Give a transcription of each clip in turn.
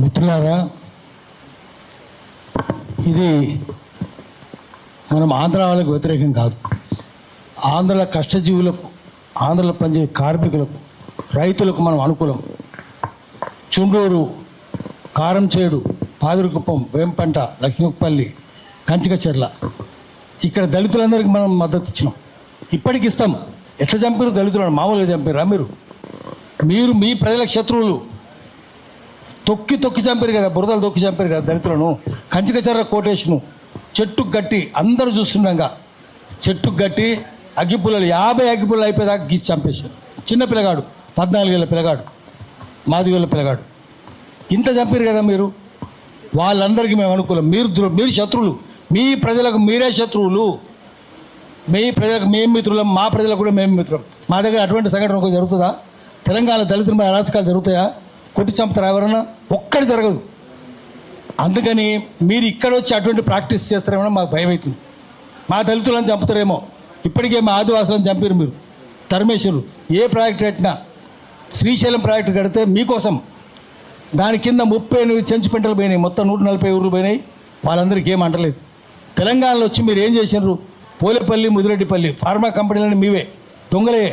మిత్రులారా, ఇది మనం ఆంధ్ర వాళ్ళకు వ్యతిరేకం కాదు. ఆంధ్రల కష్టజీవులకు, ఆంధ్రలో పనిచేసే కార్మికులకు, రైతులకు మనం అనుకూలం. చుండూరు, కారంచేడు, పాదురుకుప్పం, వేంపంట, లక్ష్మీపల్లి, కంచికచెర్ల ఇక్కడ దళితులందరికీ మనం మద్దతు ఇచ్చినాం. ఇప్పటికి ఇస్తాం. ఎట్లా చంపారు దళితులను? మామూలుగా చంపారా? మీరు మీ ప్రజల శత్రువులు. తొక్కి చంపారు కదా, బురదలు తొక్కి చంపారు కదా దళితులను. కంచికచెర్ల కోటేషను చెట్టుకు గట్టి, అందరూ చూస్తుండగా చెట్టుకు గట్టి అగ్గిపుల్లలు 50 అగ్గిపుల్లలు అయిపోయేదాకా గీసి చంపేశారు. చిన్న పిల్లగాడు, 14 ఏళ్ళ పిల్లగాడు, మాదిగోళ్ళ పిల్లగాడు. ఇంత చంపారు కదా మీరు. వాళ్ళందరికీ మేము అనుకూలం. మీరు శత్రువులు. మీ ప్రజలకు మీరే శత్రువులు. మీ ప్రజలకు మేము మిత్రులం, మా ప్రజలకు కూడా మేము మిత్రులం. మా దగ్గర అటువంటి సంఘటన ఒక జరుగుతుందా? తెలంగాణ దళితుల మీద అరాచకాలు జరుగుతాయా? కొట్టి చంపుతారా ఎవరన్నా? ఒక్కటి జరగదు. అందుకని మీరు ఇక్కడ వచ్చి అటువంటి ప్రాక్టీస్ చేస్తారేమో మాకు భయం అవుతుంది. మా దళితులను చంపుతారేమో. ఇప్పటికే మా ఆదివాసులను చంపారు మీరు, తరిమేశ్వరు. ఏ ప్రాజెక్ట్ కట్టినా, శ్రీశైలం ప్రాజెక్టు కడితే మీకోసం దాని కింద 38 చెంచు పెంటలు పోయినాయి. మొత్తం 140 ఊర్లు పోయినాయి. వాళ్ళందరికీ ఏం అంటలేదు. తెలంగాణలో వచ్చి మీరు ఏం చేసినారు? పోలేపల్లి, ముదిరెడ్డిపల్లి ఫార్మా కంపెనీలని మీవే దొంగలే.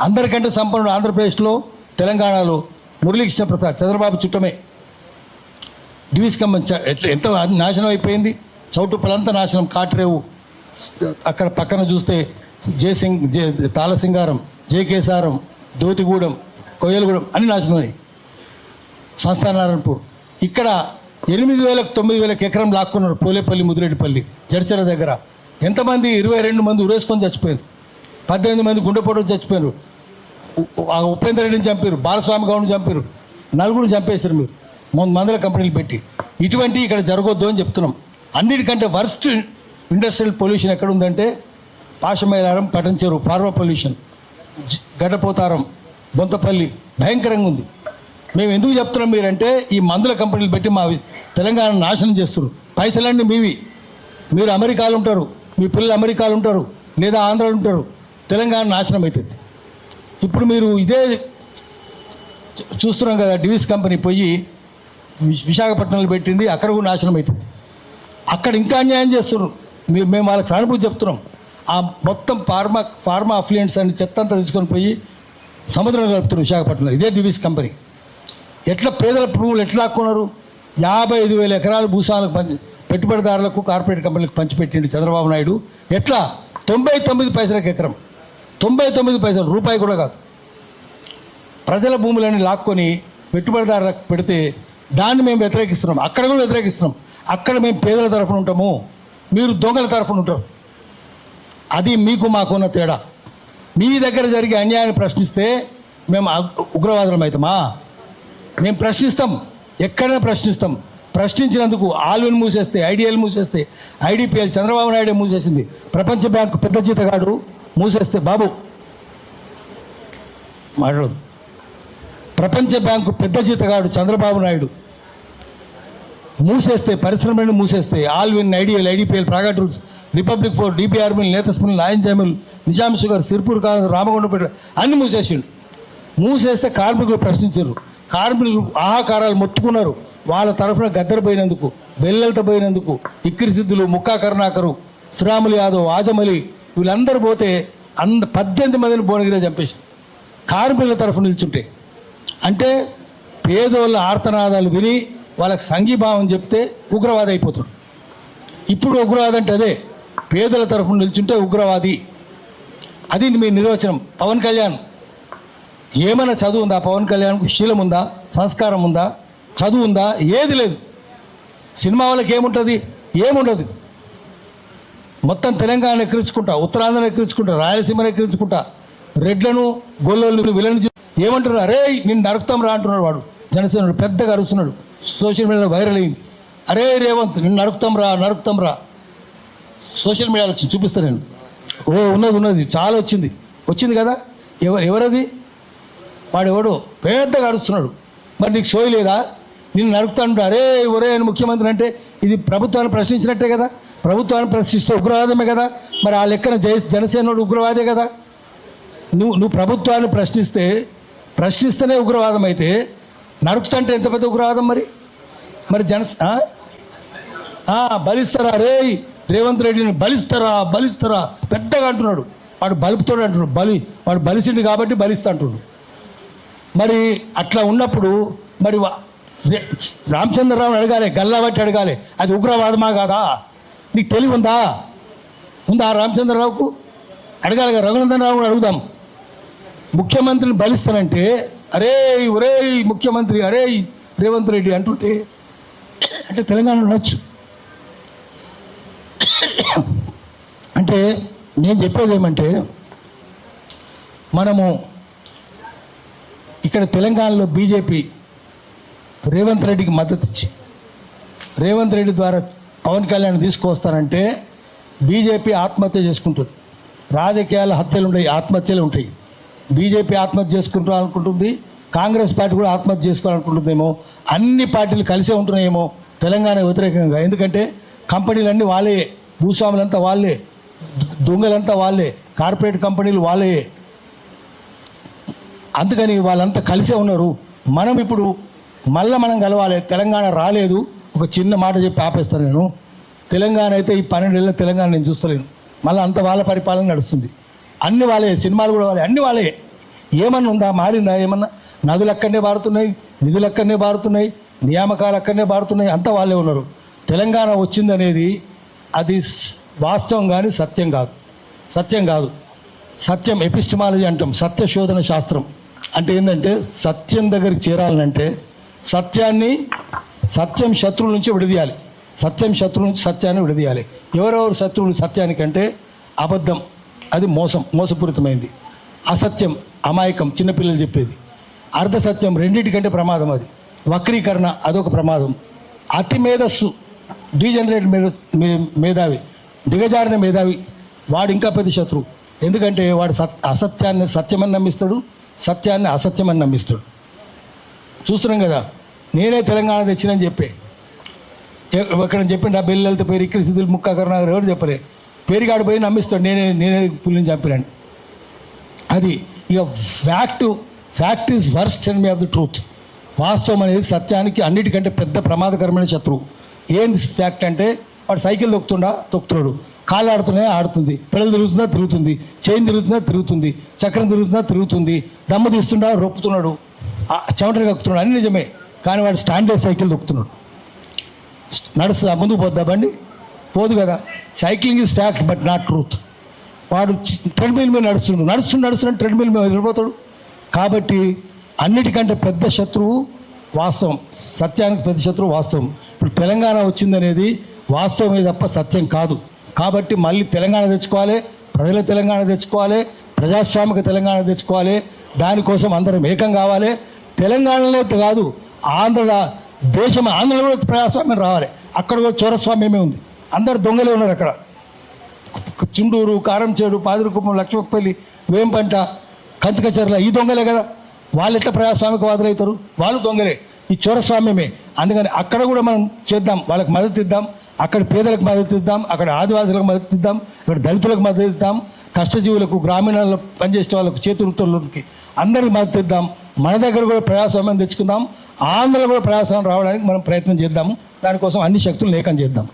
అందరికంటే సంపన్నుడు ఆంధ్రప్రదేశ్లో, తెలంగాణలో మురళీకృష్ణ ప్రసాద్, చంద్రబాబు చుట్టమే. డివిస్ కంపెనీ ఎంత నాశనం అయిపోయింది. చౌటుప్పలంతా నాశనం. కాట్రేవు అక్కడ పక్కన చూస్తే తాళసింగారం, జేకేసారం, దోతిగూడెం, కొయ్యలగూడెం అన్ని నాశనం అయ్యాయి. సంస్థానారాయణపూర్ ఇక్కడ 8,000 9,000 ఎకరం లాక్కున్నారు. పోలేపల్లి, ముదిరెడ్డిపల్లి, జడ్చర్ల దగ్గర ఎంతమంది? 22 మంది ఉరేసుకొని చచ్చిపోయారు. 18 మంది గుండెపోటు చచ్చిపోయారు. ఉపేంద్ర రెడ్డిని చంపారు, బాలస్వామి గౌడ్ని చంపారు, 4 చంపేశారు మీరు మందుల కంపెనీలు పెట్టి. ఇటువంటి ఇక్కడ జరగొద్దు అని చెప్తున్నాం. అన్నిటికంటే వర్స్ట్ ఇండస్ట్రియల్ పొల్యూషన్ ఎక్కడ ఉందంటే పాషమైలారం, పటంచెరు ఫార్మా పొల్యూషన్, గడ్డపోతారం, బొంతపల్లి భయంకరంగా ఉంది. మేము ఎందుకు చెప్తున్నాం మీరంటే ఈ మందుల కంపెనీలు పెట్టి మా తెలంగాణ నాశనం చేస్తున్నారు. పైసలన్నీ మీవి. మీరు అమెరికాలో ఉంటారు, మీ పిల్లలు అమెరికాలో ఉంటారు, లేదా ఆంధ్రాలో ఉంటారు. తెలంగాణ నాశనం అవుతుంది. ఇప్పుడు మీరు ఇదే చూస్తున్నాం కదా, డివిస్ కంపెనీ పోయి విశాఖపట్నంలో పెట్టింది, అక్కడ కూడా నాశనం అవుతుంది. అక్కడ ఇంకా అన్యాయం చేస్తున్నారు. మేము వాళ్ళకి సానుభూతి చెప్తున్నాం. ఆ మొత్తం ఫార్మా అఫ్లియెంట్స్ అని చెత్త అంతా తీసుకొని పోయి సముద్రంలో కలుపుతున్నారు విశాఖపట్నంలో. ఇదే డివిస్ కంపెనీ. ఎట్లా పేదల భూములు ఎట్లా ఆక్కున్నారు? 55,000 ఎకరాలు భూస్వాములకు పెట్టుబడిదారులకు, కార్పొరేట్ కంపెనీలకు పంచిపెట్టిండు చంద్రబాబు నాయుడు. ఎట్లా? 99 పైసలకు ఎకరం. 99 పైసలు, రూపాయి కూడా కాదు. ప్రజల భూములన్నీ లాక్కొని పెట్టుబడిదారులకు పెడితే దాన్ని మేము వ్యతిరేకిస్తున్నాం. అక్కడ కూడా వ్యతిరేకిస్తున్నాం. అక్కడ మేము పేదల తరఫున ఉంటాము, మీరు దొంగల తరఫున ఉంటారు. అది మీకు మాకున్న తేడా. మీ దగ్గర జరిగే అన్యాయాన్ని ప్రశ్నిస్తే మేము ఉగ్రవాదులం అవుతామా? మేము ప్రశ్నిస్తాం, ఎక్కడైనా ప్రశ్నిస్తాం. ప్రశ్నించినందుకు ఆల్విన్ మూసేస్తే, ఐడిఎల్ మూసేస్తే, ఐడిపిఎల్ చంద్రబాబు నాయుడే మూసేసింది. ప్రపంచ బ్యాంకు పెద్ద జీతగాడు మూసేస్తే, బాబు మాట్లాడదు. ప్రపంచ బ్యాంకు పెద్ద జీతగాడు చంద్రబాబు నాయుడు మూసేస్తే, పరిశ్రమలను మూసేస్తే, Allwyn, IDL, IDPL, Praga tools, republic forge, DPR mill, నేత స్పిల్, నాయన్ జామిల్, నిజాం షుగర్, సిర్పూర్ కాంగ్రెస్, రామగుండపేట అన్ని మూసేసిండు. మూసేస్తే కార్మికులు ప్రశ్నించారు. కార్మికులు ఆహాకారాలు మొత్తుకున్నారు. వాళ్ళ తరఫున గద్దరు పోయినందుకు, బెల్లెలతో పోయినందుకు, ఇక్కిరి సిద్ధులు, ముక్కా కరుణాకరు, శ్రీరాములు యాదవ్, ఆజమలి వీళ్ళందరూ పోతే 18 మందిని భువనగిరిలో చంపేసి కార్మికుల తరఫున నిల్చుంటే. అంటే పేదోళ్ళ ఆర్తనాదాలు విని వాళ్ళకి సంఘీభావం చెప్తే ఉగ్రవాది అయిపోతుంది. ఇప్పుడు ఉగ్రవాది అంటే అదే, పేదల తరఫున నిల్చుంటే ఉగ్రవాది. అది మీ నిర్వచనం. పవన్ కళ్యాణ్ ఏమైనా చదువు ఉందా? పవన్ కళ్యాణ్కు శీలం ఉందా? సంస్కారం ఉందా? చదువు ఉందా? ఏది లేదు. సినిమా వాళ్ళకి ఏముంటుంది? ఏముండదు. మొత్తం తెలంగాణ ఎక్కిరించుకుంటా, ఉత్తరాంధ్రను ఎక్కిరించుకుంటా, రాయలసీమను ఎక్కిరించుకుంటా, రెడ్లను, గొల్లోళ్ళని వీళ్ళని ఏమంటున్నారు? అరే నిన్ను నరుకుతాం రా అంటున్నాడు వాడు. జనసేనుడు పెద్దగా అరుస్తున్నాడు, సోషల్ మీడియాలో వైరల్ అయింది. అరే రేవంత్ నిన్ను నరుకుతాం రా. సోషల్ మీడియాలో వచ్చి చూపిస్తాను నేను. ఉన్నది చాలా వచ్చింది కదా. ఎవరది? వాడు ఎవడు పెద్దగా అరుస్తున్నాడు. మరి నీకు సోయి లేదా? నిన్ను నరుకుతాను. అరే ఒరే అని ముఖ్యమంత్రి అంటే ఇది ప్రభుత్వాన్ని ప్రశ్నించినట్టే కదా. ప్రభుత్వాన్ని ప్రశ్నిస్తే ఉగ్రవాదమే కదా. మరి ఆ లెక్కన జనసేనోడు ఉగ్రవాదే కదా. నువ్వు ప్రభుత్వాన్ని ప్రశ్నిస్తేనే ఉగ్రవాదం అయితే నరుకుతుంటే ఎంత పెద్ద ఉగ్రవాదం మరి? మరి బలిస్తారా రే రేవంత్ రెడ్డిని బలిస్తారా పెద్దగా అంటున్నాడు. వాడు బలుపుతోడు అంటున్నాడు. వాడు బలిసిండు కాబట్టి బలిస్తా అంటున్నాడు. మరి అట్లా ఉన్నప్పుడు మరి రామచంద్రరావుని అడగాలి, గల్లా బట్టి అడగాలి, అది ఉగ్రవాదమా కాదా? నీకు తెలివి ఉందా రామచంద్రరావుకు? అడగాలి కదా. రఘునందన్ రావు కూడా అడుగుదాం. ముఖ్యమంత్రిని బలిస్తానంటే ఒరే ముఖ్యమంత్రి రేవంత్ రెడ్డి అంటుంటే అంటే తెలంగాణ ఉండొచ్చు. అంటే నేను చెప్పేది ఏమంటే, మనము ఇక్కడ తెలంగాణలో బీజేపీ రేవంత్ రెడ్డికి మద్దతు ఇచ్చి రేవంత్ రెడ్డి ద్వారా పవన్ కళ్యాణ్ తీసుకొస్తానంటే బీజేపీ ఆత్మహత్య చేసుకుంటుంది. రాజకీయాల హత్యలు ఉంటాయి, ఆత్మహత్యలు ఉంటాయి. బీజేపీ ఆత్మహత్య చేసుకుంటారనుకుంటుంది, కాంగ్రెస్ పార్టీ కూడా ఆత్మహత్య చేసుకోవాలనుకుంటుందేమో. అన్ని పార్టీలు కలిసే ఉంటున్నాయేమో తెలంగాణ వ్యతిరేకంగా. ఎందుకంటే కంపెనీలన్నీ వాళ్ళే, భూస్వాములంతా వాళ్ళే, దొంగలంతా వాళ్ళే, కార్పొరేట్ కంపెనీలు వాళ్ళే. అందుకని వాళ్ళంతా కలిసే ఉన్నారు. మనం ఇప్పుడు మనం కలవాలి. తెలంగాణ రాలేదు. ఒక చిన్న మాట చెప్పి ఆపేస్తాను నేను. తెలంగాణ అయితే ఈ 12 ఏళ్ళ తెలంగాణ నేను చూస్తలేను. మళ్ళీ అంత వాళ్ళ పరిపాలన నడుస్తుంది. అన్ని వాళ్ళే, సినిమాలు కూడా వాళ్ళే, అన్ని వాళ్ళే. ఏమన్నా ఉందా? మారిందా ఏమన్నా? నదులు అక్కడనే బారుతున్నాయి, నిధులు అక్కడనే బారుతున్నాయి, నియామకాలు అక్కడనే బారుతున్నాయి, అంతా వాళ్ళే ఉన్నారు. తెలంగాణ వచ్చిందనేది అది వాస్తవం కానీ సత్యం కాదు. సత్యం ఎపిస్టమాలజీ అంటాం, సత్యశోధన శాస్త్రం. అంటే ఏంటంటే సత్యం దగ్గరికి చేరాలంటే సత్యం శత్రువుల నుంచి విడదీయాలి. సత్యాన్ని విడదీయాలి. ఎవరెవరు శత్రువులు సత్యానికంటే? అబద్ధం, అది మోసపూరితమైంది. అసత్యం, అమాయకం, చిన్నపిల్లలు చెప్పేది. అర్ధసత్యం, రెండింటికంటే ప్రమాదం. అది వక్రీకరణ, అదొక ప్రమాదం. అతి మేధస్సు, డీజనరేట్ మేధావి, దిగజారిన మేధావి, వాడు ఇంకా పెద్ద శత్రువు. ఎందుకంటే వాడు అసత్యాన్ని సత్యమని నమ్మిస్తాడు, సత్యాన్ని అసత్యమని నమ్మిస్తాడు. చూస్తున్నాం కదా. నేనే తెలంగాణ తెచ్చినని చెప్పే ఎక్కడ చెప్పిండు. ఆ బెల్లెలతో పేరు ఇక్కడ సిద్ధులు ముక్క కరుణాగర్ ఎవరు చెప్పలే. పేరుగాడు పోయి నమ్మిస్తాడు నేనే పుల్లిని చంపినాను. అది ఇక fact is worst enemy of the truth. వాస్తవం అనేది సత్యానికి అన్నిటికంటే పెద్ద ప్రమాదకరమైన శత్రువు. ఏంది ఫ్యాక్ట్ అంటే, వాడు సైకిల్ తొక్కుతున్నాడు, కాళ్ళు ఆడుతుంది, పెడలు తిరుగుతుంది, చైన్ తిరుగుతుంది, చక్రం తిరుగుతుంది, దమ్ము తీస్తుండా, రొప్పుతున్నాడు, చెమటలు కక్కుతున్నాడు, అన్ని నిజమే. కానీ వాడు స్టాండర్డ్ సైకిల్ తొక్కుతున్నాడు. నడుస్తుందా? ముందుకు పోద్దా బండి? పోదు కదా. Cycling is fact but not truth. వాడు ట్రెడ్మిల్ మీద నడుస్తున్నాడు, ట్రెడ్మిల్ మీద వెళ్ళిపోతాడు. కాబట్టి అన్నిటికంటే పెద్ద శత్రువు వాస్తవం, సత్యానికి పెద్ద శత్రువు వాస్తవం. ఇప్పుడు తెలంగాణ వచ్చిందనేది వాస్తవమే తప్ప సత్యం కాదు. కాబట్టి మళ్ళీ తెలంగాణ తెచ్చుకోవాలి, ప్రజల తెలంగాణ తెచ్చుకోవాలి, ప్రజాస్వామిక తెలంగాణ తెచ్చుకోవాలి. దానికోసం అందరం ఏకం కావాలి. తెలంగాణలో కాదు, ఆంధ్రలో కూడా ప్రజాస్వామ్యం రావాలి. అక్కడ కూడా చౌరస్వామ్యమే ఉంది. అందరు దొంగలే ఉన్నారు అక్కడ. చుండూరు, కారంచేడు, పాదిరికుప్పం, లక్ష్మపల్లి, వేంపంట, కంచకచర్ల, ఈ దొంగలే కదా. వాళ్ళు ఎట్లా ప్రజాస్వామికవాదులు అవుతారు? వాళ్ళు దొంగలే. ఈ చౌరస్వామ్యమే. అందుకని అక్కడ కూడా మనం చేద్దాం, వాళ్ళకి మద్దతు ఇద్దాం. అక్కడ పేదలకు మద్దతు ఇద్దాం, అక్కడ ఆదివాసులకు మద్దతు ఇద్దాం, ఇక్కడ దళితులకు మద్దతు ఇద్దాం, కష్టజీవులకు, గ్రామీణాల్లో పనిచేసే వాళ్ళకు, చేతివృత్తులకి అందరికీ మద్దతు ఇద్దాం. మన దగ్గర కూడా ప్రజాస్వామ్యం తెచ్చుకుందాం. ఆంధ్రలో కూడా ప్రజాస్వామ్యం రావడానికి మనం ప్రయత్నం చేద్దాము. దానికోసం అన్ని శక్తులను ఏకం చేద్దాం.